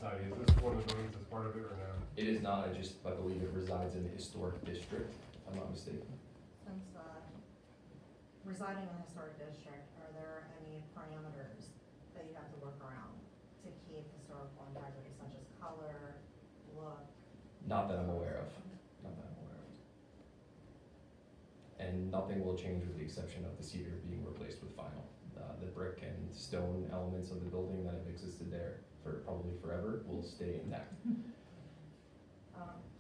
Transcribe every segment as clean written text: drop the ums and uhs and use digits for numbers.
siding, is this one of the buildings as part of it or no? It is not, I believe it resides in the historic district, if I'm not mistaken. Since residing in a historic district, are there any parameters that you have to work around to keep historical integrity, such as color, look? Not that I'm aware of, not that I'm aware of. And nothing will change with the exception of the cedar being replaced with vinyl. The brick and stone elements of the building that have existed there for probably forever will stay intact.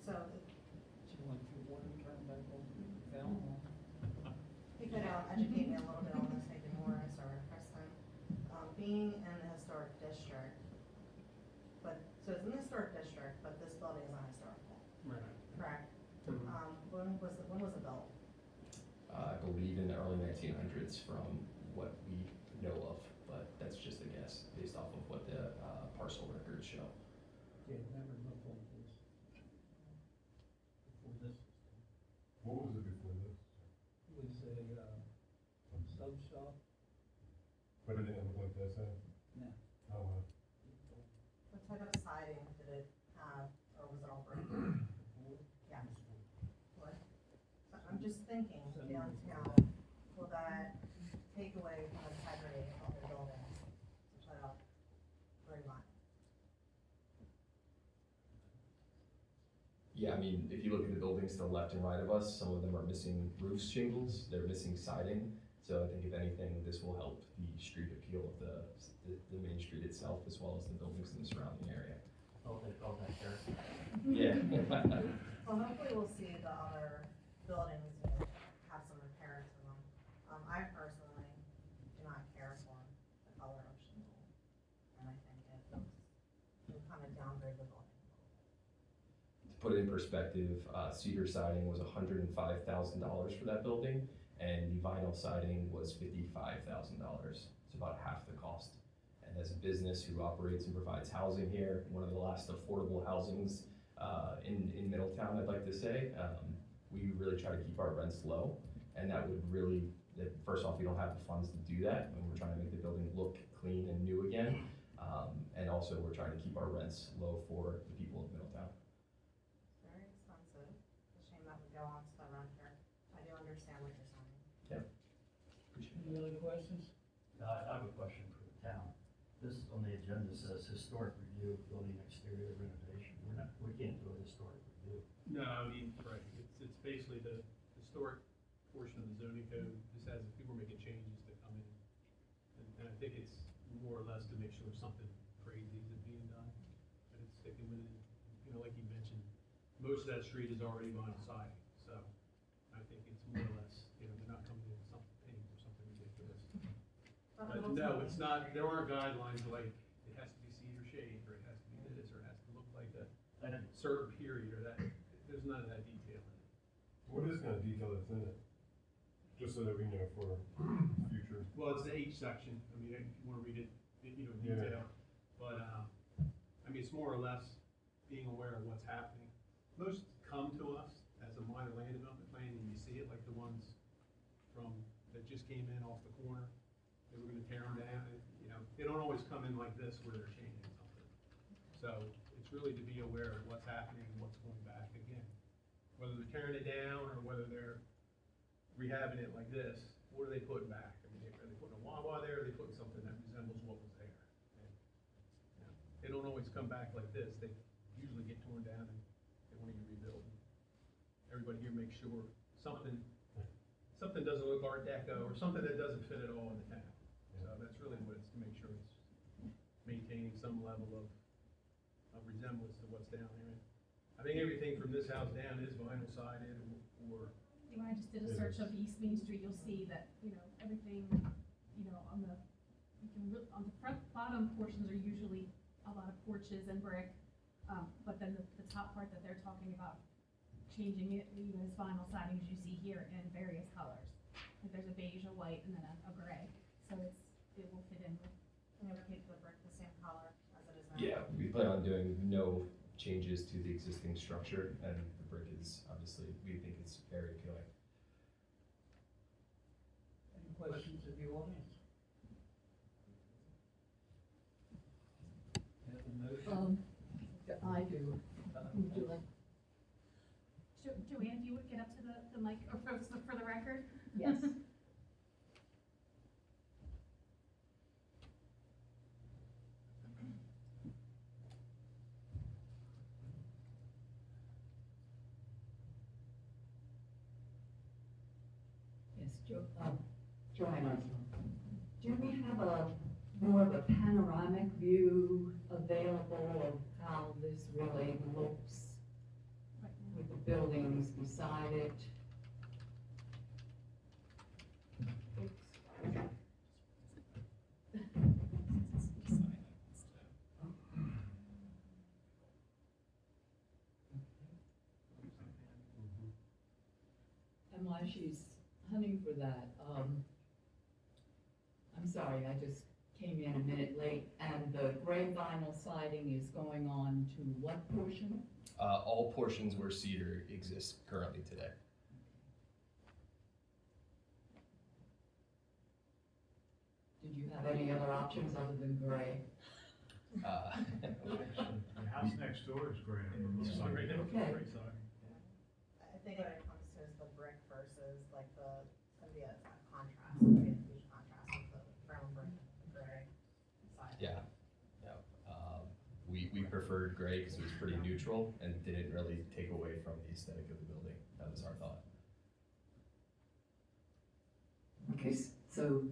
So you could educate me a little bit on this, maybe Morris or Kristen. Being in the historic district, so it's in the historic district, but this building is not historical, Right. correct? Mm-hmm. When was it built? I believe in the early 1900s from what we know of, but that's just a guess based off of what the parcel records show. Yeah, never looked like this. Before this, What was it before this? it was a sub shop. But it didn't look like this, huh? No. Oh, What type of siding did it have, or was it all brick? Yeah. What? So I'm just thinking downtown, will that take away from the integrity of the buildings to put up very much? Yeah, I mean, if you look at the buildings to the left and right of us, some of them are missing roof shingles, they're missing siding. So I think if anything, this will help the street appeal of the main street itself, as well as the buildings in the surrounding area. Oh, that there. Yeah. Well, hopefully we'll see the other buildings have some repairs to them. I personally do not care for the color of shingle, and I think it kind of downgrade the building a little bit. To put it in perspective, cedar siding was $105,000 for that building, and the vinyl siding was $55,000. It's about half the cost. And as a business who operates and provides housing here, one of the last affordable housings in Middletown, I'd like to say, we really try to keep our rents low, and that would really, first off, we don't have the funds to do that, and we're trying to make the building look clean and new again, and also we're trying to keep our rents low for the people of Middletown. It's very expensive. It's a shame that would go on to the renter. I do understand what you're saying. Appreciate it. Any other questions? I have a question for the town. This on the agenda says historic review of building exterior renovation. We can't do a historic review. No, I mean, right, it's basically the historic portion of the zoning code, just as if people are making changes that come in. And I think it's more or less to make sure something crazy isn't being done, and it's sticking with it. You know, like you mentioned, most of that street is already vinyl siding, so I think it's more or less, you know, they're not coming in with something pink or something ridiculous. But no, it's not, there aren't guidelines like, it has to be cedar shade, or it has to be this, or it has to look like a certain period, or that, there's none of that detail in it. What is kind of detail that's in it? Just so that we know for future. Well, it's the H section, I mean, if you wanna read it, you know, Yeah. detail, but, I mean, it's more or less being aware of what's happening. Most come to us as a minor land development plan, and you see it, like the ones that just came in off the corner, they were gonna tear them down, and, you know, they don't always come in like this where they're changing something. So, it's really to be aware of what's happening and what's going back again. Whether they're tearing it down, or whether they're rehabbing it like this, what are they putting back? I mean, are they putting a wah-wah there, or are they putting something that resembles what was there? And, you know, they don't always come back like this, they usually get torn down and they want to get rebuilt. Everybody here makes sure something doesn't look Art Deco, or something that doesn't fit at all in the town. So that's really what it's, to make sure it's maintaining some level of resemblance to what's down there. I think everything from this house down is vinyl sided, or When I just did a search of East Main Street, you'll see that, you know, everything, you know, on the front, bottom portions are usually a lot of porches and brick. But then the top part that they're talking about, changing it, even as vinyl siding, as you see here, in various colors. Like there's a beige, a white, and then a gray. So it will fit in with. And you would keep the brick the same color as it is now? Yeah, we plan on doing no changes to the existing structure, and the brick is obviously, we think it's very appealing. Any questions of the audience? Have a motion? mic, or for the record. Yes. Yes, Joanna, do we have a more of a panoramic view available of how this really looks Right now. with the buildings beside it? And while she's hunting for that, I'm sorry, I just came in a minute late, and the gray vinyl siding is going on to what portion? All portions where cedar exists currently today. Did you have any other options other than gray? The house next door is great. Sorry, Okay. sorry. I think when it comes to the brick versus like it's gonna be a contrast, it's gonna be a huge contrast with the brown brick, the gray side. Yeah, yeah. We preferred gray because it was pretty neutral and didn't really take away from the aesthetic of the building. That was our thought. Okay, so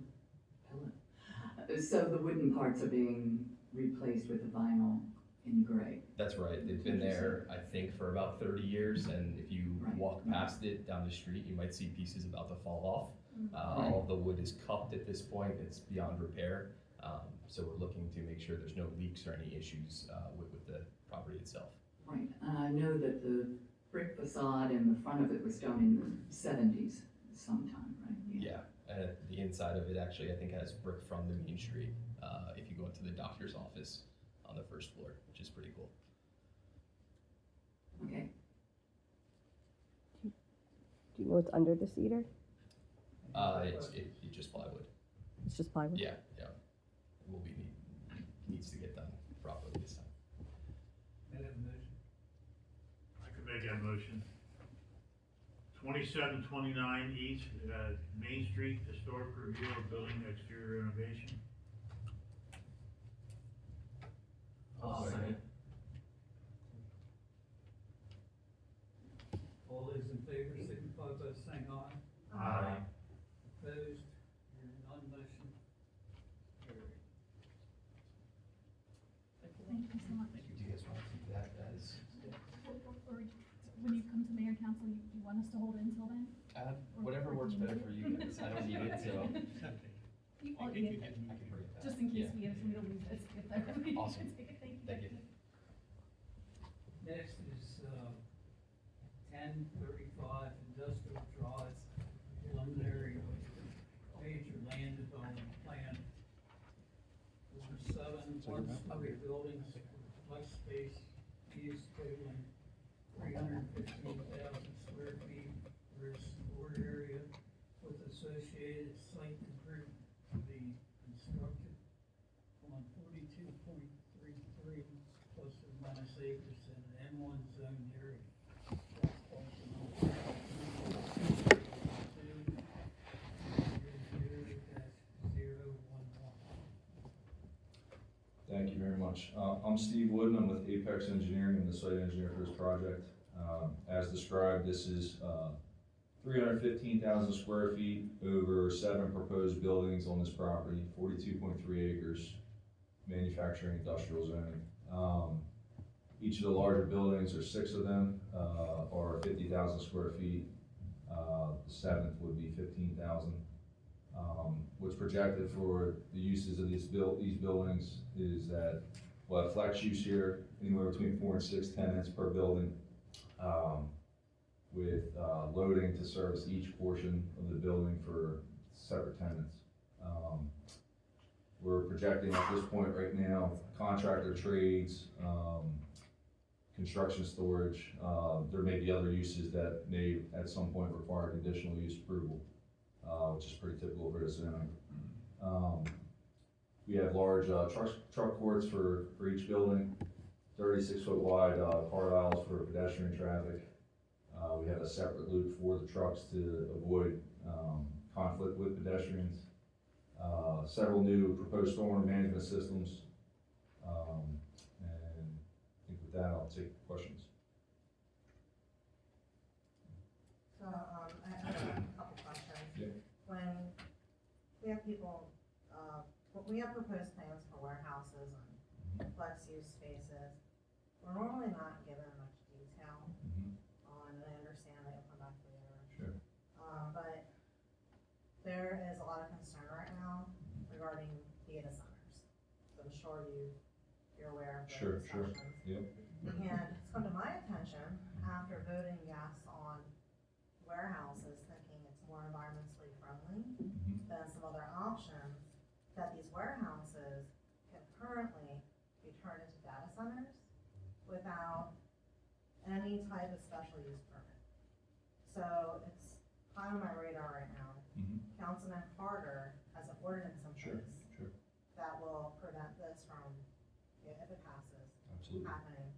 the wooden parts are being replaced with the vinyl in gray. That's right. They've been there, I think, for about 30 years, and if you Right. walk past it down the street, you might see pieces about to fall off. Right. All of the wood is cupped at this point. It's beyond repair. So we're looking to make sure there's no leaks or any issues with the property itself. Right, and I know that the brick facade in the front of it was done in the 70s sometime, right? Yeah, and the inside of it actually, I think, has brick from the main street. If you go into the doctor's office on the first floor, which is pretty cool. Okay, Do you know what's under the cedar? It's just plywood. It's just plywood? Yeah, yeah. Will be needs to get done properly this time. May I have a motion? I could make that motion. 2729 East, Main Street, historic review of building exterior renovation. All those in favor signify by saying aye. Aye. Opposed, hearing none, motion carried. Thank you so much. Do you guys want to keep that as? Or when you come to mayor and council, you want us to hold it until then? Whatever works better for you guys. I don't need it, so. You- I oh, think yeah. you can I can bring it back. Just in case Yeah. we don't lose it. If everybody Awesome. can take it. Thank you. Thank you. Next is, 1035 Industrial Drive, preliminary major land development plan. There are 7 one-story buildings, flex space, use totaling 315,000 square feet. There is floor area with associated site improvement to be constructed on 42.33 plus or minus acres in an M1 zone area. Thank you very much. I'm Steve Wood, and I'm with Apex Engineering. I'm the site engineer for this project. As described, this is 315,000 square feet over 7 proposed buildings on this property, 42.3 acres, manufacturing industrial zoning. Each of the larger buildings, or 6 of them, are 50,000 square feet. The 7th would be 15,000. What's projected for the uses of these buildings is that we'll have flex use here, anywhere between 4 and 6 tenants per building, with loading to service each portion of the building for separate tenants. We're projecting at this point right now, contractor trades, construction storage. There may be other uses that may at some point require conditional use approval, which is pretty typical for this zoning. We have large truck courts for each building, 36-foot wide car aisles for pedestrian traffic. We have a separate loop for the trucks to avoid, conflict with pedestrians. Several new proposed stormwater management systems. And I think with that, I'll take questions. So, I have a couple questions. Yeah. When we have people, when we have proposed plans for warehouses and flex-use spaces, we're normally not given much detail on, and I understand that you'll come back later. Sure. But there is a lot of concern right now regarding data centers. So I'm sure you're aware of the Sure. discussions. Yep. And it's come to my attention after voting yes on warehouses, thinking it's more environmentally friendly than some other options, that these warehouses can currently be turned into data centers without any type of special use permit. So it's high on my radar right now. Councilman Carter has an ordinance in Sure. place that will prevent this from, if it passes, Absolutely. happening,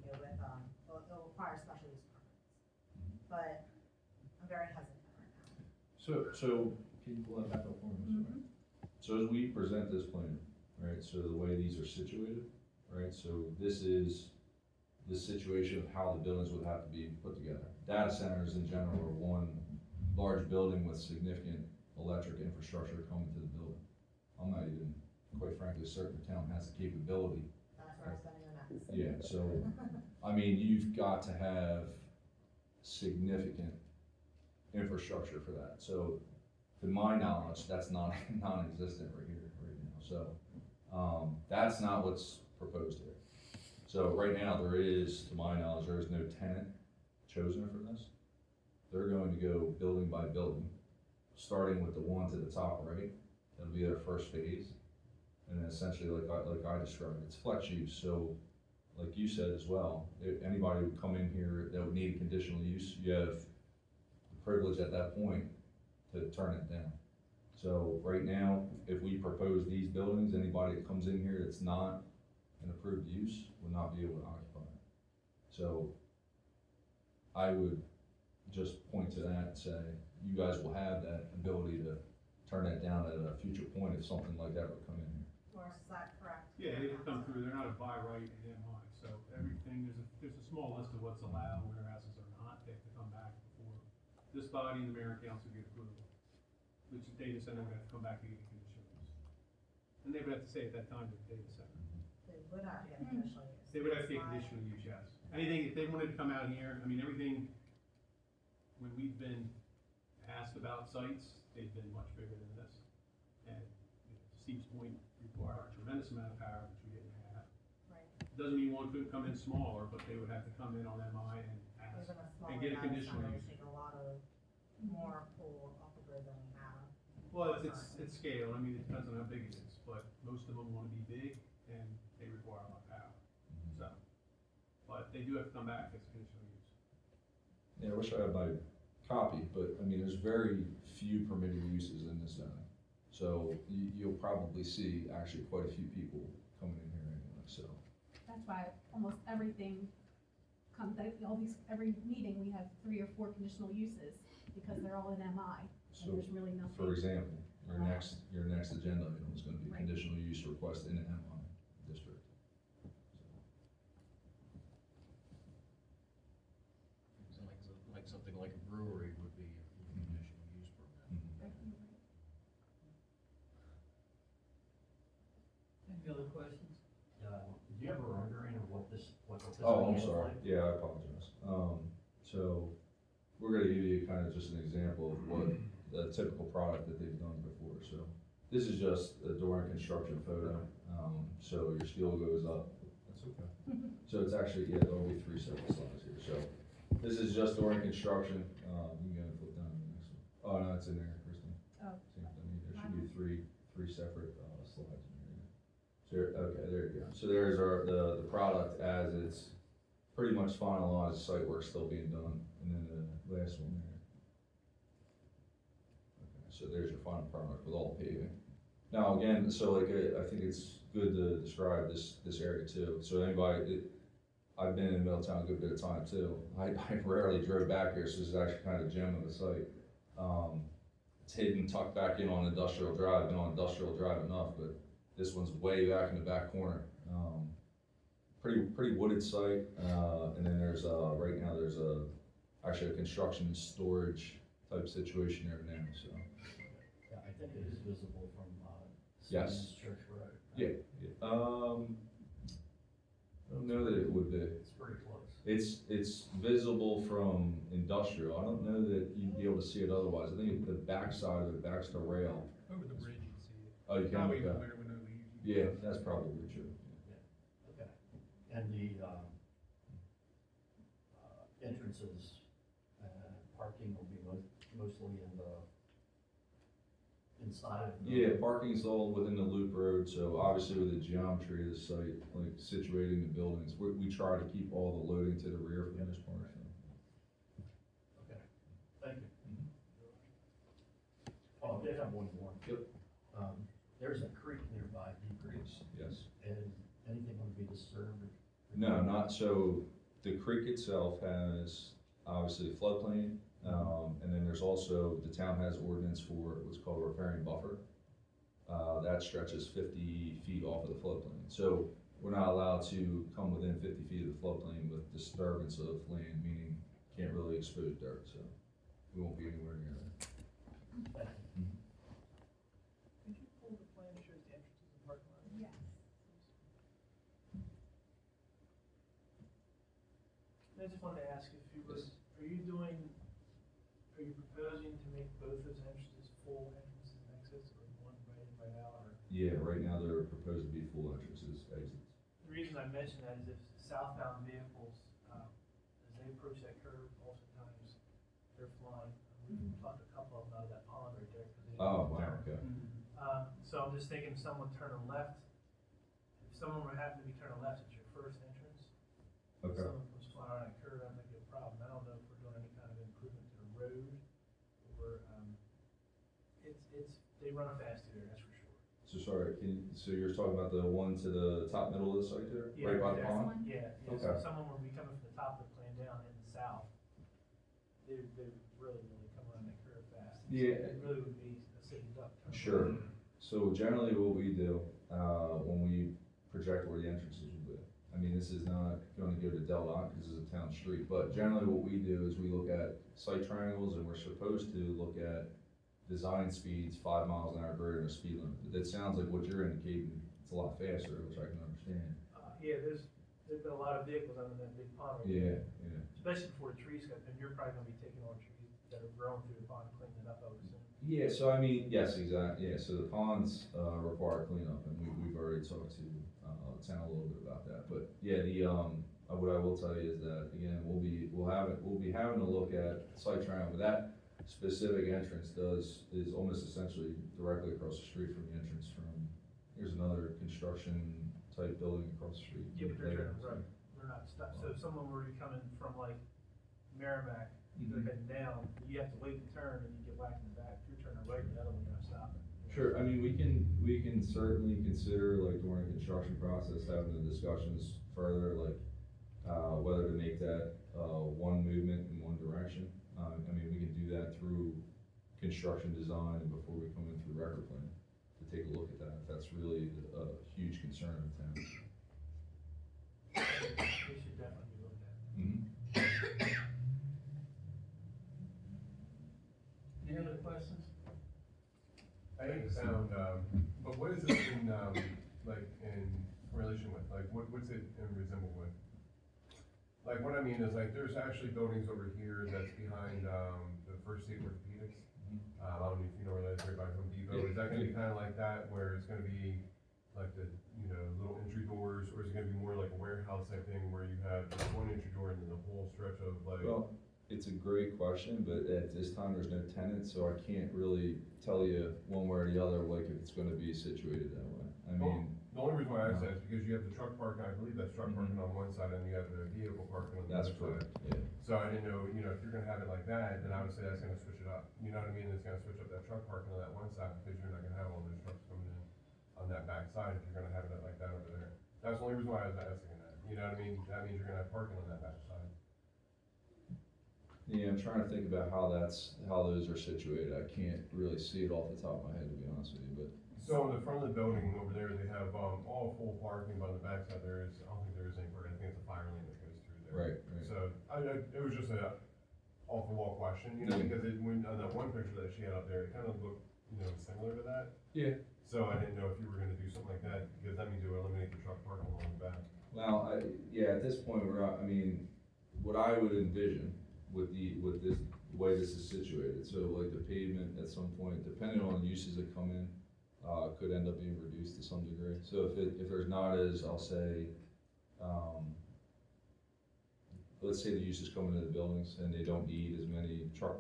with, it'll require special use permits. But I'm very hesitant right now. So can you pull that back up for me? Sorry. So as we present this plan, right, so the way these are situated, right, so this is the situation of how the buildings would have to be put together. Data centers in general are one large building with significant electric infrastructure coming to the building. I'm not even, quite frankly, certain the town has the capability. That's where I'm spending the next. Yeah, so, I mean, you've got to have significant infrastructure for that. So, to my knowledge, that's non-existent right here, right now. So, that's not what's proposed here. So right now, there is, to my knowledge, there is no tenant chosen for this. They're going to go building by building, starting with the one to the top right. That'll be their first phase. And then essentially, like I described, it's flex use. So, like you said as well, if anybody would come in here that would need a conditional use, you have the privilege at that point to turn it down. So right now, if we propose these buildings, anybody that comes in here that's not an approved use will not be able to occupy it. So I would just point to that and say, you guys will have that ability to turn that down at a future point if something like that would come in here. Morris, is that correct? Yeah, they can come through, they're not a by right in MI, so everything, there's a small list of what's allowed, warehouses are not, they have to come back before this body and the mayor and council get approval. Which data center would have to come back to get a conditional use. And they would have to say at that time, the data center. They would have to get conditional use. They would have to get That's conditional use, yes. Anything, if they wanted to come out here, I mean, everything, when we've been asked about sites, they've been much bigger than this. And Steve's Point required a tremendous amount of power, which we didn't have. Right. Doesn't mean one couldn't come in smaller, but they would have to come in on MI and ask, Even a smaller and get a data conditional center use. would take a lot of more pull off the grid than we have. Well, it's scale, I mean, it depends on how big it is, but most of them wanna be big and they require a lot of power, so. But they do have to come back as conditional use. Yeah, I wish I had my copy, but I mean, there's very few permitted uses in this zoning. So you'll probably see actually quite a few people coming in here anyway, so. That's why almost everything comes, every meeting, we have 3 or 4 conditional uses, because they're all in MI, So, and there's really nothing. for example, your next agenda item is gonna be Right. conditional use request in an MI district. Like something like a brewery would be a conditional use permit. Any other questions? Do you have a rendering of what this Oh, I'm looks sorry, like? yeah, I apologize. So, we're gonna give you kind of just an example of what the typical product that they've done before, so. This is just a during construction photo, so your steel goes up, that's okay. So it's actually, yeah, there'll be 3 separate slides here, so. This is just during construction, you can go and flip down to the next one. Oh, no, it's in there, Kristen. Oh. Same thing, there should be three separate, slides in here. So, okay, there you go. So there's the product as it's pretty much finalized, site work still being done, and then the last one there. Okay, so there's your final product with all the paving. Now, again, so like, I think it's good to describe this area too. So anybody, I've been in Middletown a good bit of time too. I rarely drove back here, so this is actually kind of a gem of a site. It's hidden, tucked back in on Industrial Drive, been on Industrial Drive enough, but this one's way back in the back corner. Pretty wooded site, and then there's, right now there's actually a construction and storage type situation there now, so. Yeah, I think it is visible from, Yes. Siemens Church Road. Yeah, I don't know that it would be. It's pretty close. It's visible from Industrial. I don't know that you'd be able to see it otherwise. I think the backside of it, backs to rail. Over the bridge, you can see it. Oh, you can, Probably okay. winter when no leaves. Yeah, that's probably true. Okay. And the, entrances, parking will be mostly in the, inside of the. Yeah, parking's all within the loop road, so obviously with the geometry of the site, like situating the buildings, we try to keep all the loading to the rear for the most part, so. Okay, thank you. Oh, I did have one more. Yep. There's a creek nearby, Deep Creek, Yes. and anything going to be disturbed? No, not, so the creek itself has obviously a floodplain, and then there's also, the town has ordinance for what's called a riparian buffer. That stretches 50 feet off of the floodplain. So we're not allowed to come within 50 feet of the floodplain with disturbance of land, meaning can't really expose dirt, so we won't be anywhere near that. Could you pull the plan that shows the entrances and parking lot? Yes. I just wanted to ask if you were, are you proposing to make both those entrances full entrances and exits, or one right in, right out, or? Yeah, right now they're proposed to be full entrances, exits. The reason I mention that is if southbound vehicles, as they approach that curve, oftentimes they're flying. We've talked to a couple of them out of that pond right there. 'Cause they Oh, didn't wow, turn. okay. So I'm just thinking, someone turning left, if someone were happen to be turning left, it's your first entrance. Okay. Someone was flying around that curve, that might be a problem. I don't know if we're doing any kind of improvement to the road, or, they run fast through there, that's for sure. So sorry, so you're talking about the one to the top middle of the site there? Yeah, Right by right the there. pond? Yeah, so Okay. someone would be coming from the top of the plane down in the south, they really come around that curve fast. Yeah. It really would be a sitting duck. turn. Sure. So generally what we do, when we project where the entrances will be, I mean, this is not going to go to Del Doc, this is a town street, but generally what we do is we look at site triangles, and we're supposed to look at design speeds 5 miles an hour greater than a speed limit. But that sounds like what you're indicating, it's a lot faster, which I can understand. Yeah, there's been a lot of vehicles under that big pond right Yeah, there. yeah. Especially before the trees cut, and you're probably gonna be taking all the trees that are growing through the pond, and cleaning it up, I would assume. Yeah, so I mean, yes, exactly, yeah, so the ponds, require cleanup, and we've already talked to, the town a little bit about that, but, yeah, what I will tell you is that, again, we'll be having to look at site triangle, but that specific entrance is almost essentially directly across the street from the entrance here's another construction type building across the street. Yeah, but they're There, turning right, they're not stuck, so if someone were to be coming from like Merrimack, they're heading down, you have to wait to turn, and you get whacked in the back. If you're turning right, the other one, you're not stopping. Sure, I mean, we can certainly consider, like, during the construction process, having the discussions further, like, whether to make that, one movement in one direction. I mean, we can do that through construction design and before we come in through record plan, to take a look at that, if that's really a huge concern of the town. They should definitely be looked at. Any other questions? I think sound, but what is it in, like, in relation with, like, what's it in resemble with? Like, what I mean is, like, there's actually buildings over here that's behind, the First State Orthopedics. I don't know if you know where that is, right by Home Depot. Is that gonna be kinda like that, where it's gonna be like the, little entry doors, or is it gonna be more like a warehouse type thing, where you have just one entry door and then the whole stretch of, like? Well, it's a great question, but at this time, there's no tenant, so I can't really tell you one way or the other, like, if it's gonna be situated that way. I mean, The only reason why I ask that is because you have the truck parking, I believe that's truck parking on one side, and you have the vehicle parking on the that's other side. correct, yeah. So I didn't know, if you're gonna have it like that, then I would say that's gonna switch it up. You know what I mean? It's gonna switch up that truck parking on that one side, because you're not gonna have all those trucks coming in on that back side if you're gonna have it like that over there. That's the only reason why I was asking that. you know what I mean? That means you're gonna have parking on that backside. Yeah, I'm trying to think about how those are situated. I can't really see it off the top of my head, to be honest with you, but. So in the front of the building over there, they have, all full parking, but on the backside there is, I don't think there is any parking, I think it's a fire lane that goes through there. Right. So, it was just a off-the-wall question, you know, Yeah. because when, on that one picture that she had up there, it kind of looked, you know, similar to that. Yeah. So I didn't know if you were gonna do something like that, because that means you eliminate the truck parking along the back. Well, yeah, at this point, we're not, I mean, what I would envision with this, the way this is situated, so like the pavement at some point, depending on uses that come in, could end up being reduced to some degree. So if there's not as, I'll say, let's say the uses come into the buildings and they don't need as many truck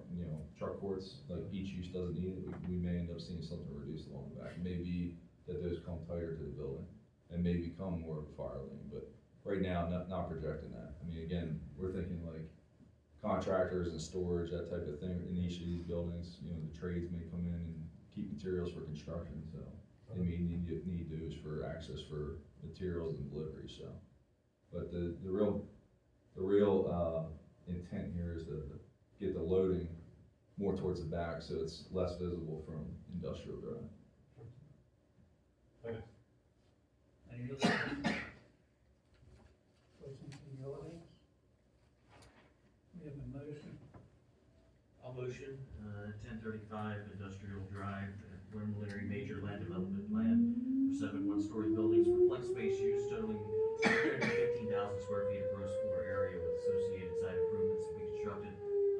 courts, like each use doesn't need it, we may end up seeing something reduced along the back. Maybe that those come tighter to the building and may become more of a fire lane, but right now, not projecting that. I mean, again, we're thinking like contractors and storage, that type of thing in each of these buildings. You know, the trades may come in and keep materials for construction, so they may need those for access for materials and delivery, so. But the real intent here is to get the loading more towards the back, so it's less visible from industrial drive. Thanks. Any other questions? Questions from the audience? We have a motion. I'll motion, 1035 Industrial Drive, preliminary major land development plan for 7 one-story buildings for flex space use totaling 315,000 square feet of gross floor area with associated site improvements to be constructed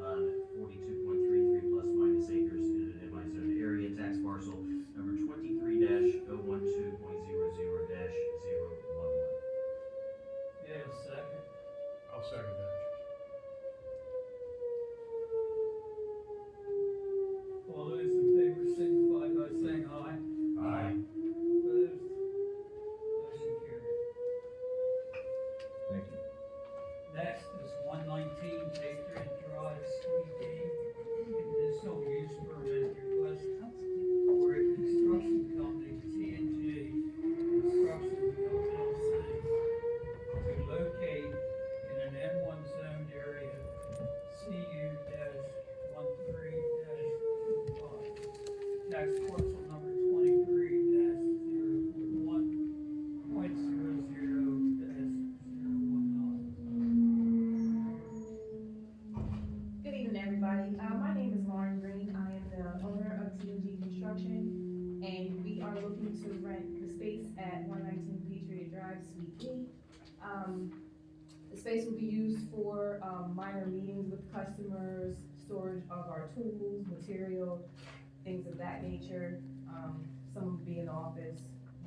on 42.33 plus minus acres in an MI zone area, tax parcel number 23-012.00-011. Yeah, a second. I'll second that. All those in favor signify by saying aye. Aye. Opposed? Motion carried. Thank you. Next is 119 Patriot Drive, Suite D, conditional use permit request for a construction company, T&G Construction LLC, to locate in an M1 zoned area, CU-13-25, tax parcel number 23-041.00-019. Good evening, everybody. My name is Lauren Green. I am the owner of T&G Construction, and we are looking to rent the space at 119 Patriot Drive, Suite D. The space will be used for minor meetings with customers, storage of our tools, material, things of that nature. Some will be in the office,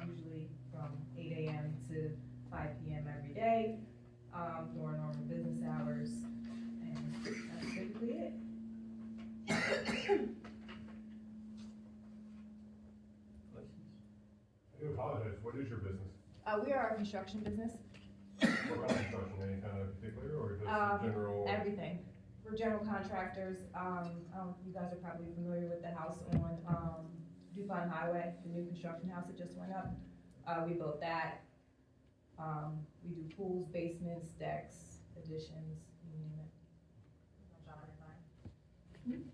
usually from 8 a.m. to 5 p.m. every day, during normal business hours. And that's basically it. Questions? I do apologize, what is your business? We are a construction business, What kind of construction, any kind of particular, or just general? everything. We're general contractors. You guys are probably familiar with the house on DuPont Highway, the new construction house that just went up. We built that. We do pools, basements, decks, additions, you name it.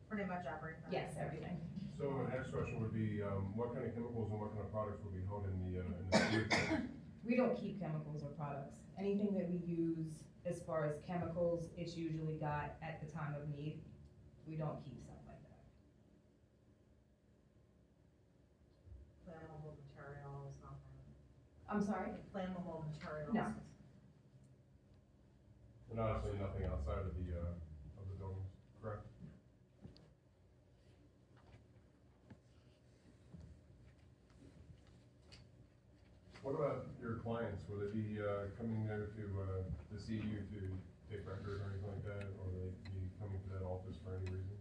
Pretty much everything. Yes, everything. So my next question would be, what kind of chemicals and what kind of products will be held in the sewer tanks? We don't keep chemicals or products. Anything that we use as far as chemicals, it's usually got at the time of need. We don't keep stuff like that. Flammable materials, nothing. I'm sorry? Flammable materials. No. And honestly, nothing outside of the buildings, correct? What about your clients? Will they be coming there to see you to take records or anything like that, or will they be coming to that office for any reason?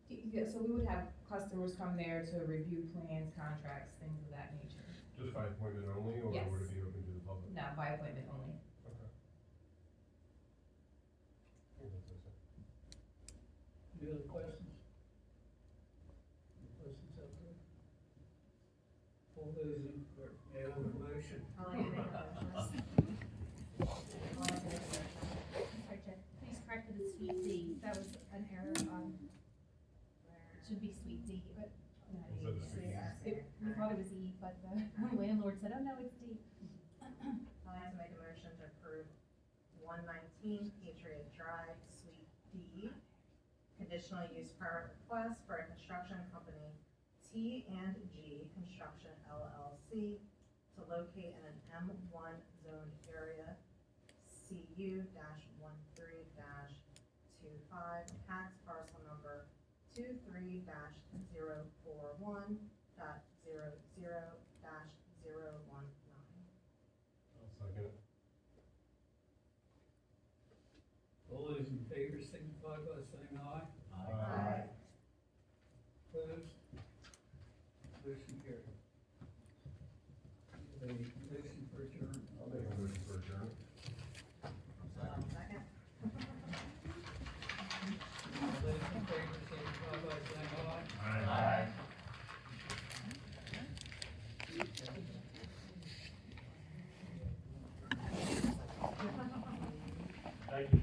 Yeah, so we would have customers come there to review plans, contracts, things of that nature. Just by appointment only, or Yes. would it be open to the public? No, by appointment only. Okay. I think that's it. Any other questions? Any questions out there? All those in, may I have a motion? I like to make a motion. We thought it was E, but the landlord said, oh, no, it's D. I'd like to make a motion to approve 119 Patriot Drive, Suite D, conditional use permit request for a construction company T&G Construction LLC to locate in an M1 zoned area, CU-13-25, tax parcel number 23-041.00-019. I'll second it. All those in favor signify by saying aye. Aye. Opposed? Motion carried. A motion for adjournment. I'll make a motion for adjournment. Second. All those in favor signify by saying aye. Aye. Thank you.